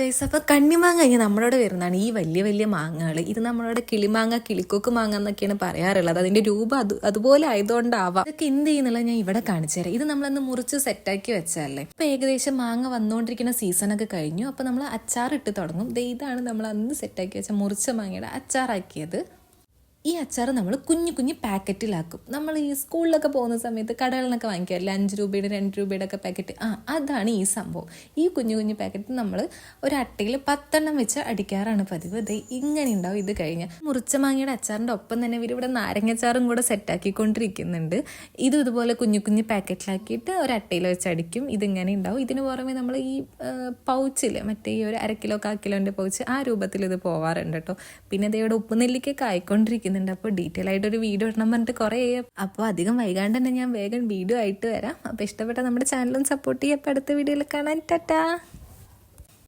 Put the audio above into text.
Guys, അപ്പോൾ കണ്ണിമാങ്ങ കഴിഞ്ഞാൽ നമ്മളോട് വരുന്നതാണ് ഈ വലിയ വലിയ മാങ്ങകൾ. ഇത് നമ്മളോട് കിളിമാങ്ങ, കിളിക്കൊക്ക് മാങ്ങ എന്നൊക്കെയാണ് പറയാറുള്ളത്. അതിന്റെ രൂപം അതുപോലെ ആയതുകൊണ്ടാവാം. ഇതൊക്കെ എന്ത് ചെയ്യുന്നുള്ളത് ഞാൻ ഇവിടെ കാണിച്ചു തരാം. ഇത് നമ്മളന്ന് മുറിച്ച് സെറ്റാക്കി വെച്ചല്ലേ. ഇപ്പൊ ഏകദേശം മാങ്ങ വന്നുകൊണ്ടിരിക്കുന്ന സീസണൊക്കെ കഴിഞ്ഞു. അപ്പൊ നമ്മൾ അച്ചാറിട്ട് തുടങ്ങും. ഇതാണ് നമ്മൾ അന്ന് സെറ്റാക്കി വെച്ച മുറിച്ച മാങ്ങയുടെ അച്ചാറാക്കിയത്. ഈ അച്ചാർ നമ്മൾ കുഞ്ഞു കുഞ്ഞു പാക്കറ്റിലാക്കും. നമ്മൾ ഈ സ്കൂളിലൊക്കെ പോകുന്ന സമയത്ത് കടകളിലൊക്കെ വാങ്ങിക്കാറില്ല, 5 രൂപയുടെ 2 രൂപയുടെ ഒക്കെ പാക്കറ്റ്. അതാണ് ഈ സംഭവം. ഈ കുഞ്ഞു കുഞ്ഞു പാക്കറ്റ് നമ്മൾ ഒരു അട്ടയിൽ 10 വെച്ച് അടിക്കാറാണ് പതിവ്. ഇങ്ങനെ ഉണ്ടാവും. ഇത് കഴിഞ്ഞ് മുറിച്ച മാങ്ങയുടെ അച്ചാറിൻ്റെ ഒപ്പം തന്നെ ഇവരിവിടെ നാരങ്ങച്ചാറും കൂടെ സെറ്റാക്കിക്കൊണ്ടിരിക്കുന്നുണ്ട്. ഇതുപോലെ കുഞ്ഞു കുഞ്ഞു പാക്കറ്റിലാക്കിയിട്ട് ഒരു അട്ടയിൽ വെച്ച് അടിക്കും. ഇതിങ്ങനെ ഉണ്ടാവും. ഇതിന് പുറമെ നമ്മൾ ഈ പൗച്ചിൽ മറ്റേ ഈ ഒരു 1 കിലോ 1/4 കിലോൻ്റെ പൗച്ച് ആ രൂപത്തിൽ ഇത് പോവാറുണ്ട് കേട്ടോ. പിന്നെ ഇവിടെ ഉപ്പുനെല്ലിക്കൊക്കെ ആയിക്കൊണ്ടിരിക്കുന്നു. അപ്പോൾ ഡീറ്റെയിൽ ആയിട്ടൊരു വീഡിയോ ഇടണം പറഞ്ഞിട്ട് കുറേ. അപ്പോൾ അധികം വൈകാണ്ട് തന്നെ ഞാൻ വേഗം വീഡിയോ ആയിട്ട് വരാം. അപ്പോൾ ഇഷ്ടപ്പെട്ട നമ്മുടെ ചാനലും സപ്പോർട്ട് ചെയ്യാം. അപ്പോൾ അടുത്ത വീഡിയോയിൽ കാണാൻ. ടാറ്റാ.